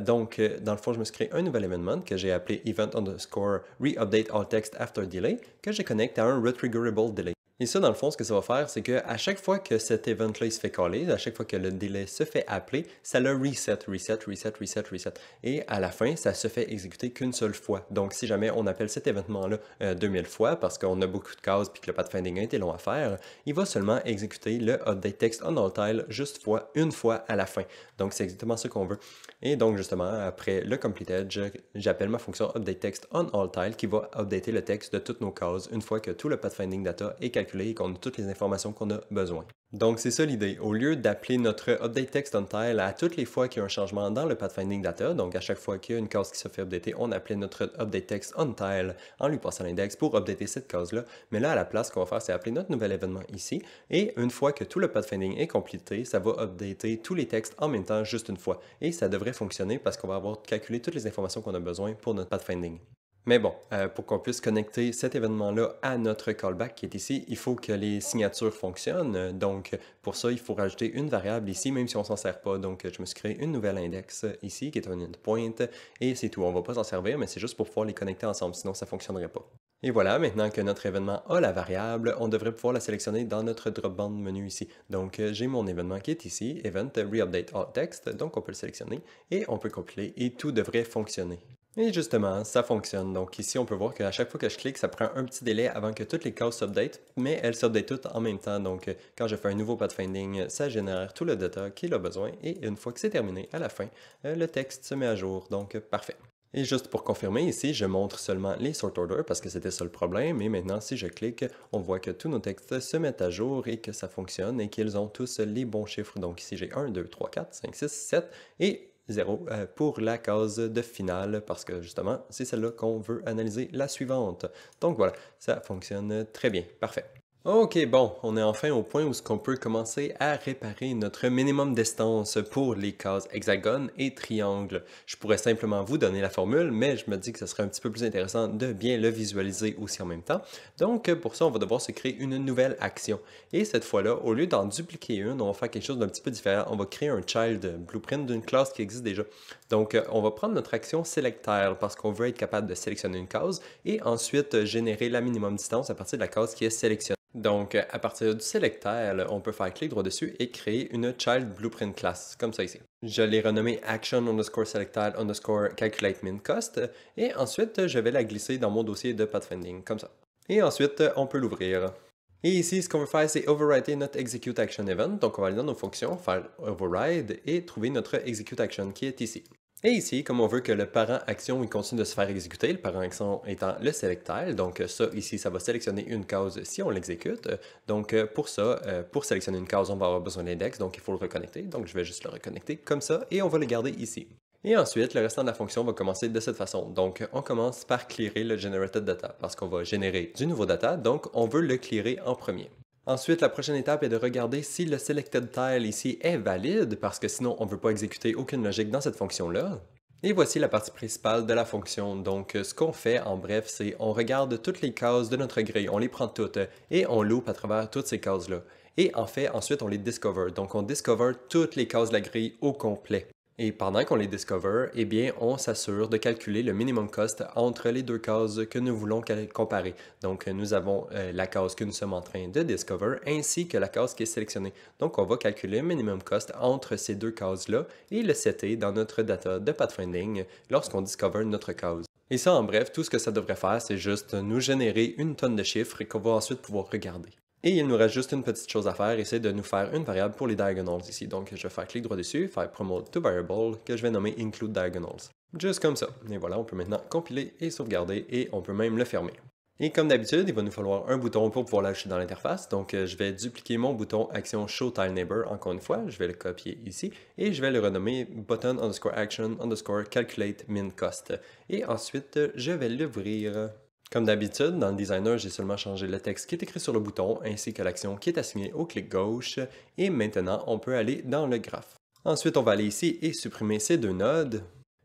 Donc, dans le fond, je me suis créé un nouvel événement que j'ai appelé event underscore reupdate all text after delay que je connecte à un retriggerable delay. Et ça, dans le fond, ce que ça va faire, c'est qu'à chaque fois que cet event-là se fait caller, à chaque fois que le délai se fait appeler, ça le reset, reset, reset, reset, reset. Et à la fin, ça se fait exécuter qu'une seule fois. Donc, si jamais on appelle cet événement-là 2000 fois, parce qu'on a beaucoup de cases et que le pathfinding a été long à faire, il va seulement exécuter le update text on all tile juste une fois à la fin. Donc, c'est exactement ce qu'on veut. Et donc, justement, après le completed, j'appelle ma fonction update text on all tile qui va updater le texte de toutes nos cases une fois que tout le pathfinding data est calculé et qu'on a toutes les informations qu'on a besoin. Donc, c'est ça l'idée. Au lieu d'appeler notre update text on tile à toutes les fois qu'il y a un changement dans le pathfinding data, donc à chaque fois qu'il y a une case qui se fait updater, on appelait notre update text on tile en lui passant l'index pour updater cette case-là. Mais là, à la place, ce qu'on va faire, c'est appeler notre nouvel événement ici. Et une fois que tout le pathfinding est complété, ça va updater tous les textes en même temps, juste une fois. Et ça devrait fonctionner parce qu'on va avoir calculé toutes les informations qu'on a besoin pour notre pathfinding. Mais bon, pour qu'on puisse connecter cet événement-là à notre callback qui est ici, il faut que les signatures fonctionnent. Donc, pour ça, il faut rajouter une variable ici, même si on ne s'en sert pas. Donc, je me suis créé une nouvelle index ici, qui est un endpoint, et c'est tout. On ne va pas s'en servir, mais c'est juste pour pouvoir les connecter ensemble, sinon ça ne fonctionnerait pas. Et voilà, maintenant que notre événement a la variable, on devrait pouvoir la sélectionner dans notre drop-down menu ici. Donc, j'ai mon événement qui est ici, Event Reupdate All Text, donc on peut le sélectionner, et on peut compiler, et tout devrait fonctionner. Et justement, ça fonctionne. Donc ici, on peut voir qu'à chaque fois que je clique, ça prend un petit délai avant que toutes les cases s'updatent, mais elles s'updatent toutes en même temps. Donc quand je fais un nouveau pathfinding, ça génère tout le data qu'il a besoin et une fois que c'est terminé, à la fin, le texte se met à jour. Donc parfait. Et juste pour confirmer ici, je montre seulement les sort order parce que c'était ça le problème. Et maintenant, si je clique, on voit que tous nos textes se mettent à jour et que ça fonctionne et qu'ils ont tous les bons chiffres. Donc ici, j'ai 1, 2, 3, 4, 5, 6, 7 et 0 pour la case de finale parce que justement, c'est celle-là qu'on veut analyser la suivante. Donc voilà, ça fonctionne très bien. Parfait. Ok, bon, on est enfin au point où on peut commencer à réparer notre minimum distance pour les cases hexagone et triangle. Je pourrais simplement vous donner la formule, mais je me dis que ce serait un petit peu plus intéressant de bien le visualiser aussi en même temps. Donc, pour ça, on va devoir se créer une nouvelle action. Et cette fois-là, au lieu d'en dupliquer une, on va faire quelque chose d'un petit peu différent. On va créer un child blueprint d'une classe qui existe déjà. Donc, on va prendre notre action Select Tile parce qu'on veut être capable de sélectionner une case et ensuite générer la minimum distance à partir de la case qui est sélectionnée. Donc, à partir du Select Tile, on peut faire clic droit dessus et créer une Child Blueprint Class, comme ça ici. Je l'ai renommé Action underscore Select Tile underscore Calculate Min Cost et ensuite, je vais la glisser dans mon dossier de Pathfinding, comme ça. Et ensuite, on peut l'ouvrir. Et ici, ce qu'on veut faire, c'est overrider notre Execute Action Event. Donc, on va aller dans nos fonctions, faire Override et trouver notre Execute Action qui est ici. Et ici, comme on veut que le parent action il continue de se faire exécuter, le parent action étant le select tile, donc ça ici, ça va sélectionner une case si on l'exécute. Donc pour ça, pour sélectionner une case, on va avoir besoin d'index, donc il faut le reconnecter. Donc je vais juste le reconnecter comme ça et on va le garder ici. Et ensuite, le restant de la fonction va commencer de cette façon. Donc on commence par clearer le generated data parce qu'on va générer du nouveau data, donc on veut le clearer en premier. Ensuite, la prochaine étape est de regarder si le selected tile ici est valide, parce que sinon on ne veut pas exécuter aucune logique dans cette fonction-là. Et voici la partie principale de la fonction. Donc, ce qu'on fait en bref, c'est on regarde toutes les cases de notre grille, on les prend toutes et on loupe à travers toutes ces cases-là. Et en fait, ensuite, on les discover. Donc, on discover toutes les cases de la grille au complet. Et pendant qu'on les discover, eh bien, on s'assure de calculer le minimum cost entre les deux cases que nous voulons comparer. Donc, nous avons la case que nous sommes en train de discover ainsi que la case qui est sélectionnée. Donc, on va calculer le minimum cost entre ces deux cases-là et le setter dans notre data de pathfinding lorsqu'on discover notre case. Et ça, en bref, tout ce que ça devrait faire, c'est juste nous générer une tonne de chiffres qu'on va ensuite pouvoir regarder. Et il nous reste juste une petite chose à faire, et c'est de nous faire une variable pour les diagonals ici. Donc, je vais faire clic droit dessus, faire promote to variable, que je vais nommer include diagonals. Juste comme ça. Et voilà, on peut maintenant compiler et sauvegarder, et on peut même le fermer. Et comme d'habitude, il va nous falloir un bouton pour pouvoir l'ajouter dans l'interface. Donc, je vais dupliquer mon bouton action show tile neighbor encore une fois. Je vais le copier ici, et je vais le renommer button underscore action underscore calculate min cost. Et ensuite, je vais l'ouvrir. Comme d'habitude, dans le designer, j'ai seulement changé le texte qui est écrit sur le bouton ainsi que l'action qui est assignée au clic gauche. Et maintenant, on peut aller dans le graphe. Ensuite, on va aller ici et supprimer ces deux nodes.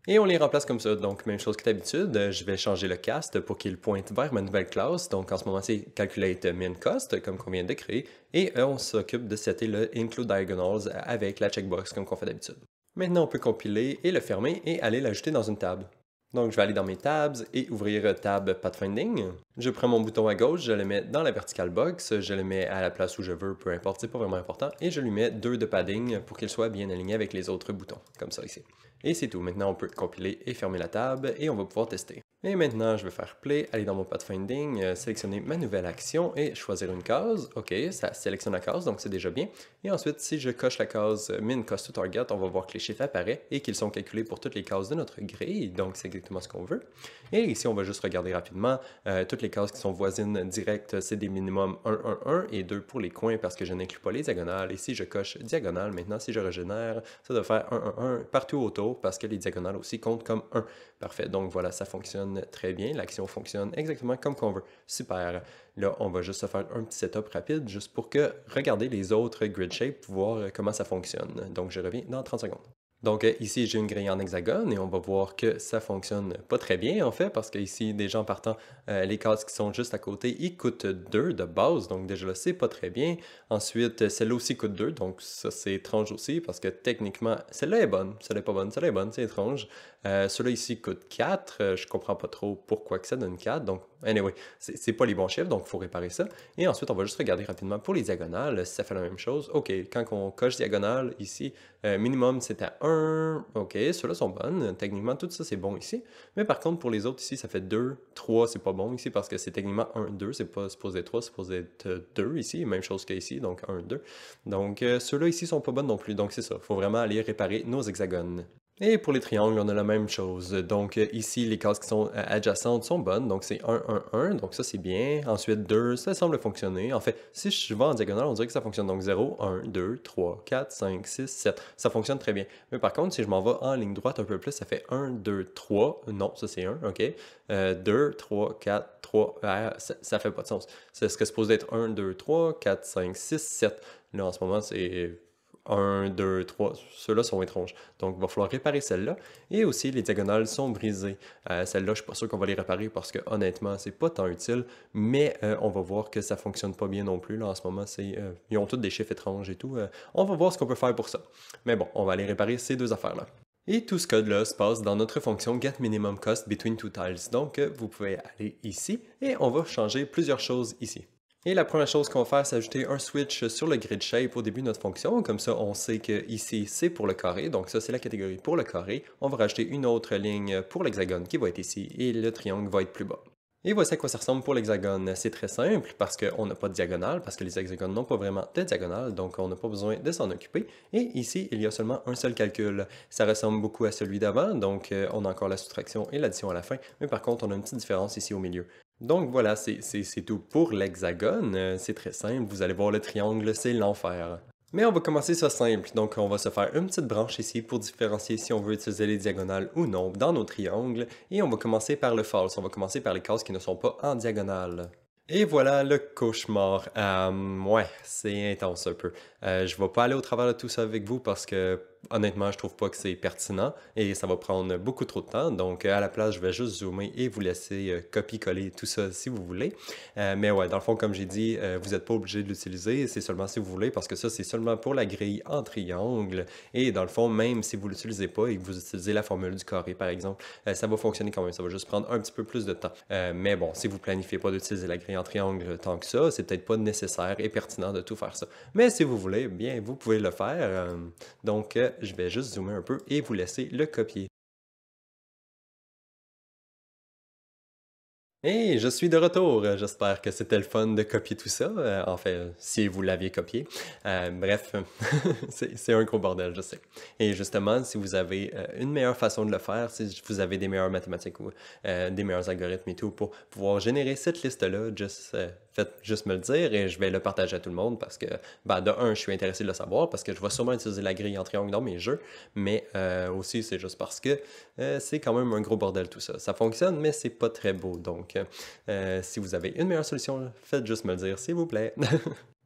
Et on les remplace comme ça. Donc, même chose que d'habitude, je vais changer le cast pour qu'il pointe vers ma nouvelle classe. Donc, en ce moment, c'est calculate min cost, comme qu'on vient de créer. Et on s'occupe de setter le include diagonals avec la checkbox, comme qu'on fait d'habitude. Maintenant, on peut compiler et le fermer et aller l'ajouter dans une table. Donc, je vais aller dans mes tabs et ouvrir tab Pathfinding. Je prends mon bouton à gauche, je le mets dans la vertical box, je le mets à la place où je veux, peu importe, c'est pas vraiment important, et je lui mets 2 de padding pour qu'il soit bien aligné avec les autres boutons, comme ça ici. Et c'est tout. Maintenant, on peut compiler et fermer la table et on va pouvoir tester. Et maintenant, je vais faire play, aller dans mon pathfinding, sélectionner ma nouvelle action et choisir une case. OK, ça sélectionne la case, donc c'est déjà bien. Et ensuite, si je coche la case min cost to target, on va voir que les chiffres apparaissent et qu'ils sont calculés pour toutes les cases de notre grille. Donc, c'est exactement ce qu'on veut. Et ici, on va juste regarder rapidement toutes les cases qui sont voisines directes, c'est des minimums 1, 1, 1 et 2 pour les coins parce que je n'inclus pas les diagonales. Et si je coche diagonale, maintenant, si je régénère, ça doit faire 1, 1, 1 partout autour parce que les diagonales aussi comptent comme 1. Parfait. Donc voilà, ça fonctionne très bien. L'action fonctionne exactement comme qu'on veut. Super. Là, on va juste se faire un petit setup rapide juste pour que regarder les autres grid shapes, voir comment ça fonctionne. Donc je reviens dans 30 secondes. Donc ici, j'ai une grille en hexagone et on va voir que ça fonctionne pas très bien en fait parce qu'ici, des gens partant, les cases qui sont juste à côté, ils coûtent 2 de base, donc déjà là, c'est pas très bien. Ensuite, celle-là aussi coûte 2, donc ça c'est étrange aussi parce que techniquement, celle-là est bonne, celle-là est pas bonne, celle-là est bonne, c'est étrange. Celui-là ici coûte 4, je comprends pas trop pourquoi que ça donne 4, donc anyway, c'est pas les bons chiffres, donc il faut réparer ça. Et ensuite, on va juste regarder rapidement pour les diagonales, si ça fait la même chose. OK, quand on coche diagonale ici, minimum c'est à 1, OK, ceux-là sont bonnes, techniquement tout ça c'est bon ici. Mais par contre, pour les autres ici, ça fait 2, 3, c'est pas bon ici parce que c'est techniquement 1, 2, c'est pas supposé être 3, c'est supposé être 2 ici, même chose qu'ici, donc 1, 2. Donc ceux-là ici sont pas bonnes non plus, donc c'est ça, il faut vraiment aller réparer nos hexagones. Et pour les triangles, on a la même chose. Donc ici, les cases qui sont adjacentes sont bonnes. Donc c'est 1, 1, 1. Donc ça, c'est bien. Ensuite, 2, ça semble fonctionner. En fait, si je vais en diagonale, on dirait que ça fonctionne. Donc 0, 1, 2, 3, 4, 5, 6, 7. Ça fonctionne très bien. Mais par contre, si je m'en vais en ligne droite un peu plus, ça fait 1, 2, 3. Non, ça c'est 1, OK. 2, 3, 4, 3. Ça fait pas de sens. C'est ce que c'est supposé être 1, 2, 3, 4, 5, 6, 7. Là, en ce moment, c'est 1, 2, 3, ceux-là sont étranges. Donc, il va falloir réparer celle-là. Et aussi, les diagonales sont brisées. Celles-là, je ne suis pas sûr qu'on va les réparer parce que, honnêtement, c'est pas tant utile. Mais on va voir que ça ne fonctionne pas bien non plus. Là, en ce moment, ils ont tous des chiffres étranges et tout. On va voir ce qu'on peut faire pour ça. Mais bon, on va aller réparer ces deux affaires-là. Et tout ce code-là se passe dans notre fonction getMinimumCost between two tiles. Donc, vous pouvez aller ici et on va changer plusieurs choses ici. Et la première chose qu'on va faire, c'est ajouter un switch sur le grid shape au début de notre fonction. Comme ça, on sait que ici, c'est pour le carré. Donc ça, c'est la catégorie pour le carré. On va rajouter une autre ligne pour l'hexagone qui va être ici et le triangle va être plus bas. Et voici à quoi ça ressemble pour l'hexagone. C'est très simple parce qu'on n'a pas de diagonale, parce que les hexagones n'ont pas vraiment de diagonale, donc on n'a pas besoin de s'en occuper. Et ici, il y a seulement un seul calcul. Ça ressemble beaucoup à celui d'avant, donc on a encore la soustraction et l'addition à la fin, mais par contre, on a une petite différence ici au milieu. Donc voilà, c'est tout pour l'hexagone. C'est très simple, vous allez voir le triangle, c'est l'enfer. Mais on va commencer ça simple, donc on va se faire une petite branche ici pour différencier si on veut utiliser les diagonales ou non dans nos triangles, et on va commencer par le false, on va commencer par les cases qui ne sont pas en diagonale. Et voilà le cauchemar. Ouais, c'est intense un peu. Je vais pas aller au travers de tout ça avec vous parce que honnêtement, je trouve pas que c'est pertinent et ça va prendre beaucoup trop de temps. Donc à la place, je vais juste zoomer et vous laisser copier-coller tout ça si vous voulez. Mais ouais, dans le fond, comme j'ai dit, vous n'êtes pas obligé de l'utiliser, c'est seulement si vous voulez parce que ça, c'est seulement pour la grille en triangle. Et dans le fond, même si vous l'utilisez pas et que vous utilisez la formule du carré, par exemple, ça va fonctionner quand même. Ça va juste prendre un petit peu plus de temps. Mais bon, si vous planifiez pas d'utiliser la grille en triangle tant que ça, c'est peut-être pas nécessaire et pertinent de tout faire ça. Mais si vous voulez, bien, vous pouvez le faire. Donc, je vais juste zoomer un peu et vous laisser le copier. Et je suis de retour. J'espère que c'était le fun de copier tout ça. Enfin, si vous l'aviez copié. Bref, c'est un gros bordel, je sais. Et justement, si vous avez une meilleure façon de le faire, si vous avez des meilleures mathématiques ou des meilleurs algorithmes et tout pour pouvoir générer cette liste-là, faites juste me le dire et je vais le partager à tout le monde parce que, ben, de un, je suis intéressé de le savoir parce que je vais sûrement utiliser la grille en triangle dans mes jeux, mais aussi c'est juste parce que c'est quand même un gros bordel tout ça. Ça fonctionne, mais c'est pas très beau. Donc, si vous avez une meilleure solution, faites juste me le dire, s'il vous plaît.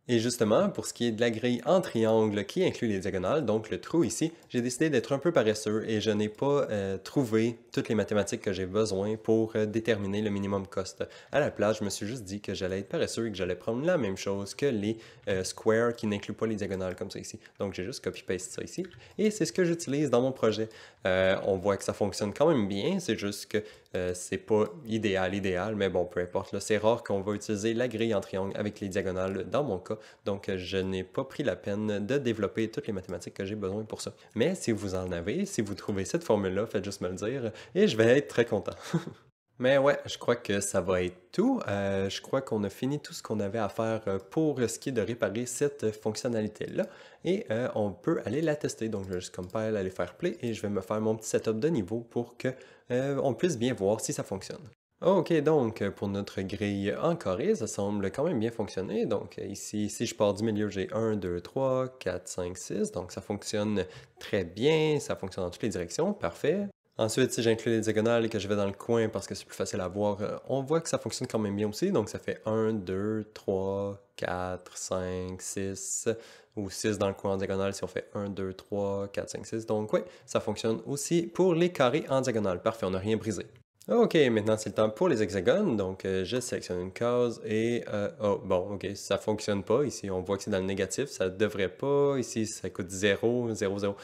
Et justement, pour ce qui est de la grille en triangle qui inclut les diagonales, donc le trou ici, j'ai décidé d'être un peu paresseux et je n'ai pas trouvé toutes les mathématiques que j'ai besoin pour déterminer le minimum cost. À la place, je me suis juste dit que j'allais être paresseux et que j'allais prendre la même chose que les squares qui n'incluent pas les diagonales comme ça ici. Donc j'ai juste copy-paste ça ici et c'est ce que j'utilise dans mon projet. On voit que ça fonctionne quand même bien, c'est juste que c'est pas idéal, mais bon, peu importe. C'est rare qu'on va utiliser la grille en triangle avec les diagonales dans mon cas, donc je n'ai pas pris la peine de développer toutes les mathématiques que j'ai besoin pour ça. Mais si vous en avez, si vous trouvez cette formule-là, faites juste me le dire et je vais être très content. Mais ouais, je crois que ça va être tout. Je crois qu'on a fini tout ce qu'on avait à faire pour ce qui est de réparer cette fonctionnalité-là. Et on peut aller la tester. Donc, je vais juste compile, aller faire play et je vais me faire mon petit setup de niveau pour que on puisse bien voir si ça fonctionne. Ok, donc pour notre grille en carré, ça semble quand même bien fonctionner. Donc ici, si je pars du milieu, j'ai 1, 2, 3, 4, 5, 6. Donc ça fonctionne très bien, ça fonctionne dans toutes les directions, parfait. Ensuite, si j'inclus les diagonales et que je vais dans le coin parce que c'est plus facile à voir, on voit que ça fonctionne quand même bien aussi. Donc ça fait 1, 2, 3, 4, 5, 6 ou 6 dans le coin en diagonale si on fait 1, 2, 3, 4, 5, 6. Donc oui, ça fonctionne aussi pour les carrés en diagonale. Parfait, on n'a rien brisé. Ok, maintenant c'est le temps pour les hexagones. Donc je sélectionne une case et... oh, bon, ok, ça fonctionne pas. Ici, on voit que c'est dans le négatif. Ça devrait pas. Ici, ça coûte 0, 0, 0.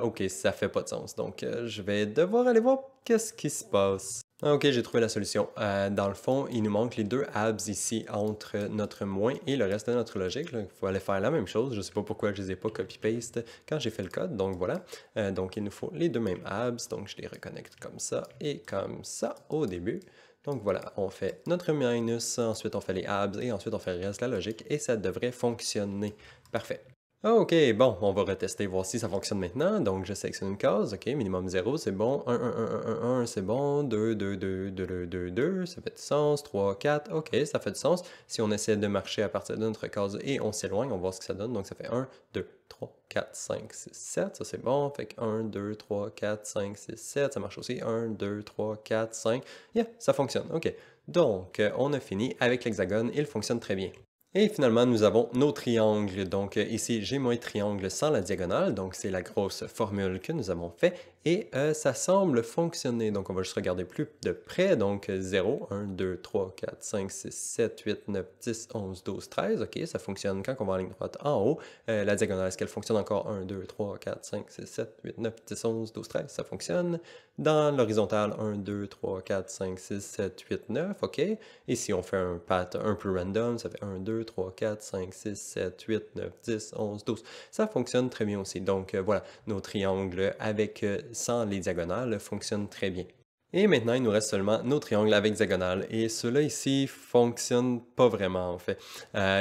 Ok, ça fait pas de sens. Donc je vais devoir aller voir qu'est-ce qui se passe. Ok, j'ai trouvé la solution. Dans le fond, il nous manque les deux abs ici entre notre moins et le reste de notre logique. Il faut aller faire la même chose. Je ne sais pas pourquoi je ne les ai pas copy-paste quand j'ai fait le code. Donc voilà. Donc il nous faut les deux mêmes abs. Donc je les reconnecte comme ça et comme ça au début. Donc voilà, on fait notre minus, ensuite on fait les abs et ensuite on fait le reste de la logique et ça devrait fonctionner. Parfait. Ok, bon, on va retester, voir si ça fonctionne maintenant. Donc, je sélectionne une case. Ok, minimum 0, c'est bon. 1, 1, 1, 1, 1, c'est bon. 2, 2, 2, 2, 2, 2, 2, ça fait du sens. 3, 4, ok, ça fait du sens. Si on essaie de marcher à partir de notre case et on s'éloigne, on va voir ce que ça donne. Donc, ça fait 1, 2, 3, 4, 5, 6, 7. Ça, c'est bon. Fait que 1, 2, 3, 4, 5, 6, 7. Ça marche aussi. 1, 2, 3, 4, 5. Yeah, ça fonctionne. Ok. Donc, on a fini avec l'hexagone. Il fonctionne très bien. Et finalement, nous avons nos triangles. Donc ici, j'ai mon triangle sans la diagonale, donc c'est la grosse formule que nous avons fait. Et ça semble fonctionner. Donc on va juste regarder plus de près. Donc 0, 1, 2, 3, 4, 5, 6, 7, 8, 9, 10, 11, 12, 13. OK, ça fonctionne quand on va en ligne droite en haut. La diagonale, est-ce qu'elle fonctionne encore? 1, 2, 3, 4, 5, 6, 7, 8, 9, 10, 11, 12, 13. Ça fonctionne. Dans l'horizontale, 1, 2, 3, 4, 5, 6, 7, 8, 9. OK. Et si on fait un path un peu random, ça fait 1, 2, 3, 4, 5, 6, 7, 8, 9, 10, 11, 12. Ça fonctionne très bien aussi. Donc voilà, nos triangles avec sans les diagonales fonctionnent très bien. Et maintenant, il nous reste seulement nos triangles avec diagonale. Et ceux-là ici fonctionnent pas vraiment, en fait.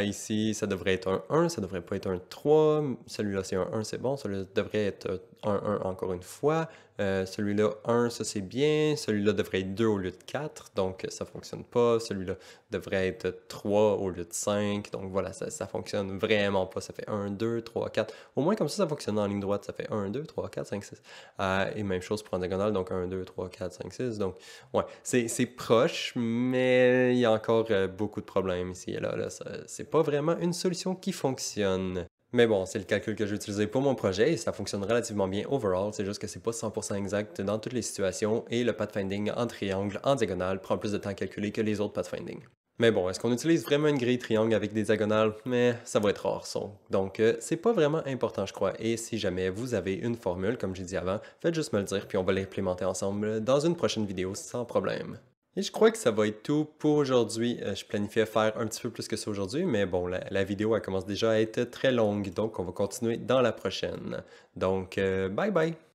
Ici, ça devrait être un 1, ça devrait pas être un 3. Celui-là, c'est un 1, c'est bon. Celui-là devrait être un 1 encore une fois. Celui-là, 1, ça c'est bien. Celui-là devrait être 2 au lieu de 4, donc ça fonctionne pas. Celui-là devrait être 3 au lieu de 5. Donc voilà, ça fonctionne vraiment pas. Ça fait 1, 2, 3, 4. Au moins comme ça fonctionne en ligne droite. Ça fait 1, 2, 3, 4, 5, 6. Et même chose pour en diagonale, donc 1, 2, 3, 4, 5, 6. Donc ouais, c'est proche, mais il y a encore beaucoup de problèmes ici et là. C'est pas vraiment une solution qui fonctionne. Mais bon, c'est le calcul que j'ai utilisé pour mon projet et ça fonctionne relativement bien overall. C'est juste que c'est pas 100% exact dans toutes les situations et le pathfinding en triangle, en diagonale, prend plus de temps à calculer que les autres pathfinding. Mais bon, est-ce qu'on utilise vraiment une grille triangle avec des diagonales? Mais ça va être rare, son. Donc, c'est pas vraiment important, je crois. Et si jamais vous avez une formule, comme j'ai dit avant, faites juste me le dire, puis on va l'implémenter ensemble dans une prochaine vidéo sans problème. Et je crois que ça va être tout pour aujourd'hui. Je planifiais faire un petit peu plus que ça aujourd'hui, mais bon, la vidéo elle commence déjà à être très longue, donc on va continuer dans la prochaine. Donc, bye bye!